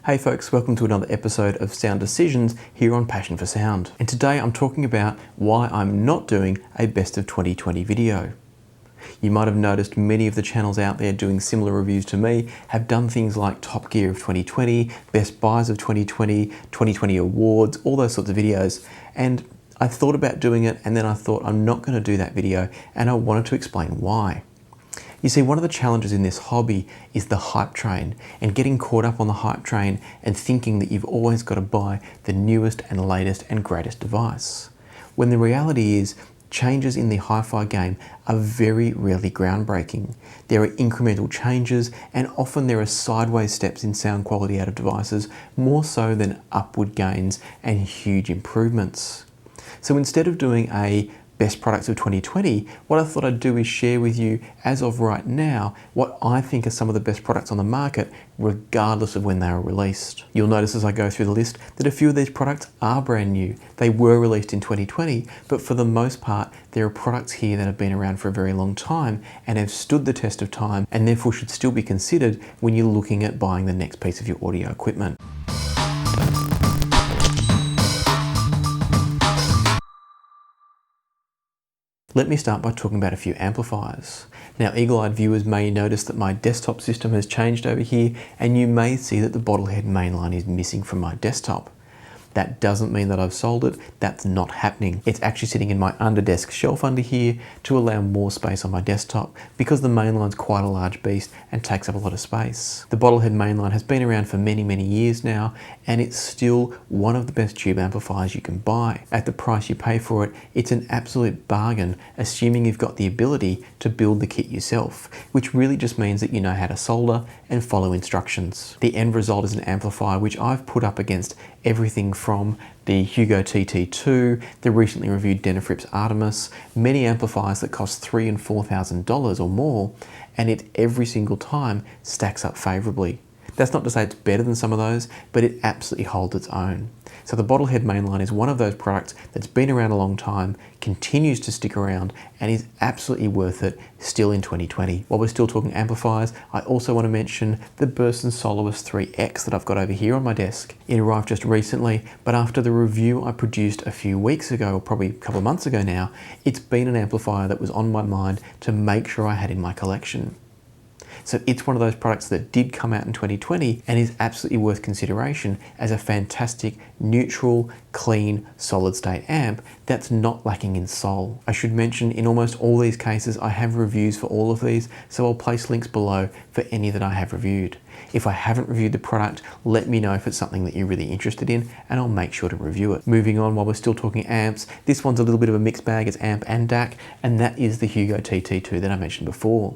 Hey folks, welcome to another episode of Sound Decisions here on Passion for Sound. And today I'm talking about why I'm not doing a best of 2020 video. You might have noticed many of the channels out there doing similar reviews to me have done things like Top Gear of 2020, Best Buys of 2020, 2020 Awards, all those sorts of videos. And I thought about doing it, and then I thought I'm not going to do that video, and I wanted to explain why. You see, one of the challenges in this hobby is the hype train, and getting caught up on the hype train and thinking that you've always got to buy the newest and latest and greatest device. When the reality is, changes in the hi-fi game are very rarely groundbreaking. There are incremental changes, and often there are sideways steps in sound quality out of devices, more so than upward gains and huge improvements. So instead of doing a best products of 2020, what I thought I'd do is share with you, as of right now, what I think are some of the best products on the market, regardless of when they were released. You'll notice as I go through the list that a few of these products are brand new. They were released in 2020, but for the most part, there are products here that have been around for a very long time and have stood the test of time, and therefore should still be considered when you're looking at buying the next piece of your audio equipment. Let me start by talking about a few amplifiers. Now, eagle-eyed viewers may notice that my desktop system has changed over here, and you may see that the Bottlehead Mainline is missing from my desktop. That doesn't mean that I've sold it, that's not happening. It's actually sitting in my under-desk shelf under here to allow more space on my desktop, because the Mainline's quite a large beast and takes up a lot of space. The Bottlehead Mainline has been around for many, many years now, and it's still one of the best tube amplifiers you can buy. At the price you pay for it, it's an absolute bargain, assuming you've got the ability to build the kit yourself, which really just means that you know how to solder and follow instructions. The end result is an amplifier which I've put up against everything from the Hugo TT2, the recently reviewed Denafrips Artemis, many amplifiers that cost $3,000 and $4,000 or more, and it every single time stacks up favorably. That's not to say it's better than some of those, but it absolutely holds its own. So the Bottlehead Mainline is one of those products that's been around a long time, continues to stick around, and is absolutely worth it still in 2020. While we're still talking amplifiers, I also want to mention the Burson Soloist 3X that I've got over here on my desk. It arrived just recently, but after the review I produced a few weeks ago, or probably a couple of months ago now, it's been an amplifier that was on my mind to make sure I had in my collection. So it's one of those products that did come out in 2020 and is absolutely worth consideration as a fantastic, neutral, clean, solid state amp that's not lacking in soul. I should mention, in almost all these cases, I have reviews for all of these, so I'll place links below for any that I have reviewed. If I haven't reviewed the product, let me know if it's something that you're really interested in, and I'll make sure to review it. Moving on, while we're still talking amps, this one's a little bit of a mixed bag. It's amp and DAC, and that is the Hugo TT2 that I mentioned before.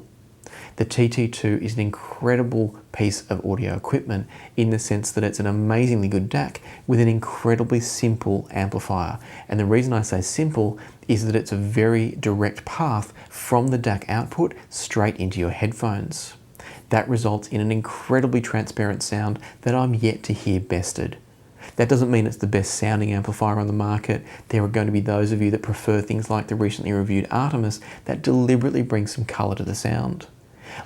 The TT2 is an incredible piece of audio equipment in the sense that it's an amazingly good DAC with an incredibly simple amplifier. And the reason I say simple is that it's a very direct path from the DAC output straight into your headphones. That results in an incredibly transparent sound that I'm yet to hear bested. That doesn't mean it's the best sounding amplifier on the market. There are going to be those of you that prefer things like the recently reviewed Artemis that deliberately bring some color to the sound.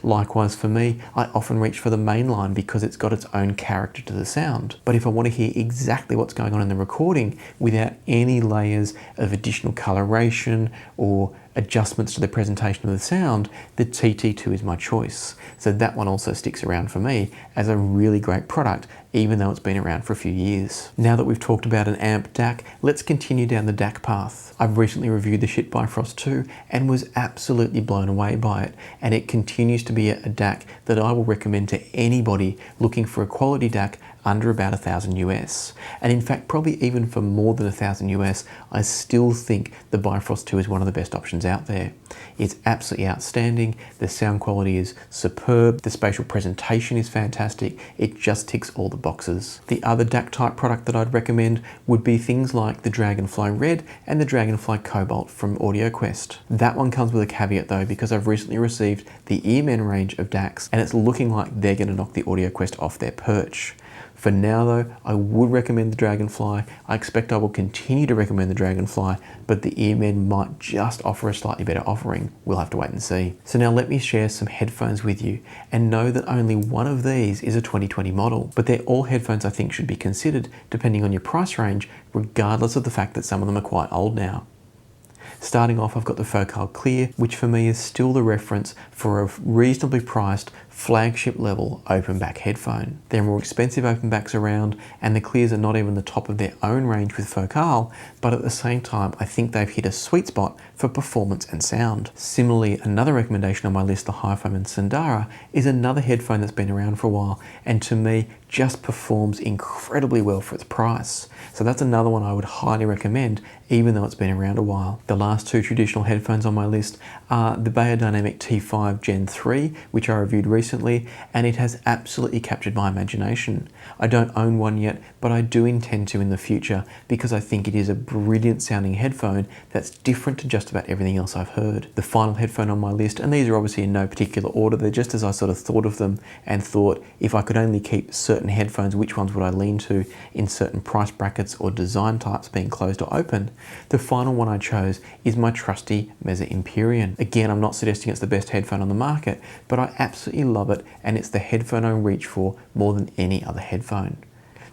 Likewise for me, I often reach for the Mainline because it's got its own character to the sound. But if I want to hear exactly what's going on in the recording without any layers of additional coloration or adjustments to the presentation of the sound, the TT2 is my choice. So that one also sticks around for me as a really great product, even though it's been around for a few years. Now that we've talked about an amp DAC, let's continue down the DAC path. I've recently reviewed the Schiit Bifrost 2 and was absolutely blown away by it, and it continues to be a DAC that I will recommend to anybody looking for a quality DAC under about $1,000 US. And in fact, probably even for more than $1,000 US, I still think the Bifrost 2 is one of the best options out there. It's absolutely outstanding. The sound quality is superb. The spatial presentation is fantastic. It just ticks all the boxes. The other DAC type product that I'd recommend would be things like the DragonFly Red and the DragonFly Cobalt from AudioQuest. That one comes with a caveat though, because I've recently received the IEMs range of DACs, and it's looking like they're going to knock the AudioQuest off their perch. For now though, I would recommend the DragonFly. I expect I will continue to recommend the DragonFly, but the Earmen might just offer a slightly better offering. We'll have to wait and see. So now let me share some headphones with you, and know that only one of these is a 2020 model, but they're all headphones I think should be considered depending on your price range, regardless of the fact that some of them are quite old now. Starting off, I've got the Focal Clear, which for me is still the reference for a reasonably priced flagship level open back headphone. There are more expensive open backs around, and the Clears are not even the top of their own range with Focal, but at the same time I think they've hit a sweet spot for performance and sound. Similarly, another recommendation on my list, the HiFiMan Sundara, is another headphone that's been around for a while and to me just performs incredibly well for its price. So that's another one I would highly recommend, even though it's been around a while. The last two traditional headphones on my list are the Beyerdynamic T5 Gen 3, which I reviewed recently, and it has absolutely captured my imagination. I don't own one yet, but I do intend to in the future because I think it is a brilliant sounding headphone that's different to just about everything else I've heard. The final headphone on my list, and these are obviously in no particular order, they're just as I sort of thought of them and thought if I could only keep certain headphones, which ones would I lean to in certain price brackets or design types being closed or open. The final one I chose is my trusty Meze Empyrean. Again, I'm not suggesting it's the best headphone on the market, but I absolutely love it, and it's the headphone I reach for more than any other headphone.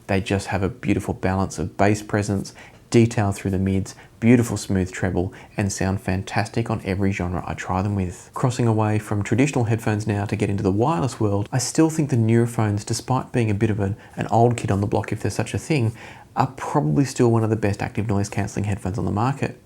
They just have a beautiful balance of bass presence, detail through the mids, beautiful smooth treble, and sound fantastic on every genre I try them with. Crossing away from traditional headphones now to get into the wireless world, I still think the Nuraphones, despite being a bit of an old kid on the block if there's such a thing, are probably still one of the best active noise cancelling headphones on the market.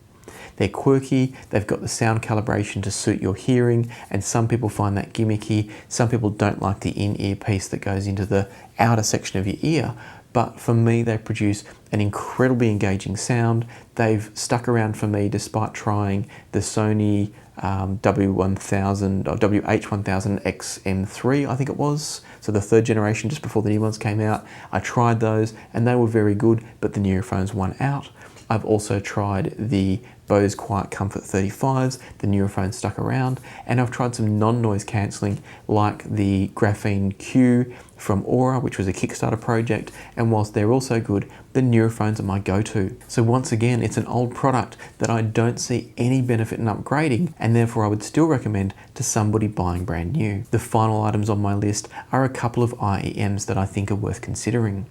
They're quirky, they've got the sound calibration to suit your hearing, and some people find that gimmicky. Some people don't like the in-ear piece that goes into the outer section of your ear. But for me, they produce an incredibly engaging sound. They've stuck around for me despite trying the Sony W1000 or WH1000 XM3, I think it was. So the third generation, just before the new ones came out. I tried those and they were very good, but the Nuraphones won out. I've also tried the Bose Quiet Comfort 35s, the Nuraphone stuck around, and I've tried some non-noise cancelling like the Graphene Q from Aura, which was a Kickstarter project, and whilst they're also good, the Nuraphones are my go-to. So once again, it's an old product that I don't see any benefit in upgrading, and therefore I would still recommend to somebody buying brand new. The final items on my list are a couple of IEMs that I think are worth considering.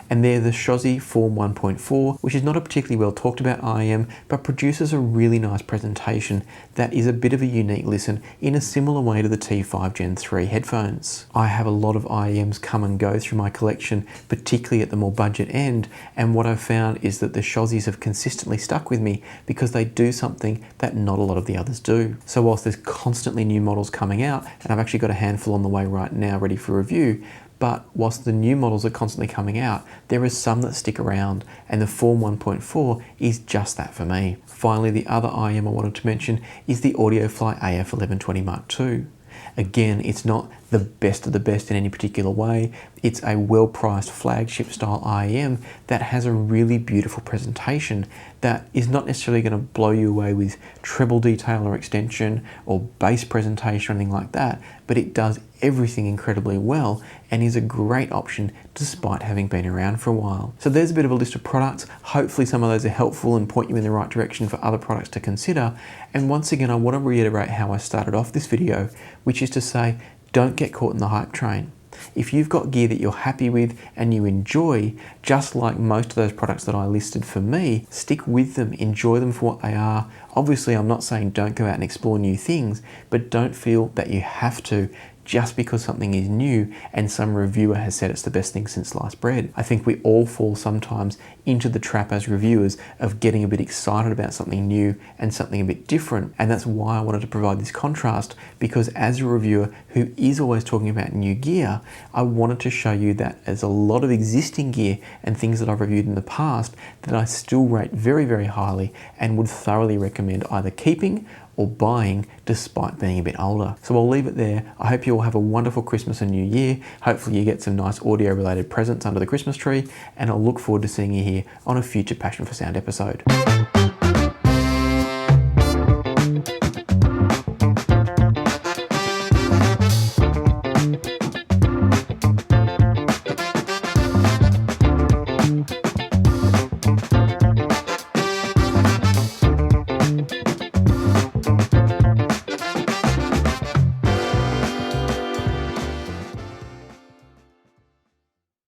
And they're the Shozy Form 1.4, which is not a particularly well talked about IEM, but produces a really nice presentation that is a bit of a unique listen in a similar way to the T5 Gen 3 headphones. I have a lot of IEMs come and go through my collection, particularly at the more budget end, and what I've found is that the Shozys have consistently stuck with me because they do something that not a lot of the others do. So whilst there's constantly new models coming out, and I've actually got a handful on the way right now ready for review, but whilst the new models are constantly coming out, there are some that stick around, and the Form 1.4 is just that for me. Finally, the other IEM I wanted to mention is the AudioFly AF1120 Mark II. Again, it's not the best of the best in any particular way. It's a well-priced flagship style IEM that has a really beautiful presentation that is not necessarily going to blow you away with treble detail or extension or bass presentation or anything like that, but it does everything incredibly well and is a great option despite having been around for a while. So there's a bit of a list of products. Hopefully some of those are helpful and point you in the right direction for other products to consider. And once again, I want to reiterate how I started off this video, which is to say, don't get caught in the hype train. If you've got gear that you're happy with and you enjoy, just like most of those products that I listed for me, stick with them, enjoy them for what they are. Obviously, I'm not saying don't go out and explore new things, but don't feel that you have to just because something is new and some reviewer has said it's the best thing since sliced bread. I think we all fall sometimes into the trap as reviewers of getting a bit excited about something new and something a bit different. And that's why I wanted to provide this contrast, because as a reviewer who is always talking about new gear, I wanted to show you that there's a lot of existing gear and things that I've reviewed in the past that I still rate very, very highly and would thoroughly recommend either keeping or buying despite being a bit older. So I'll leave it there. I hope you all have a wonderful Christmas and New Year. Hopefully you get some nice audio related presents under the Christmas tree, and I'll look forward to seeing you here on a future Passion for Sound episode.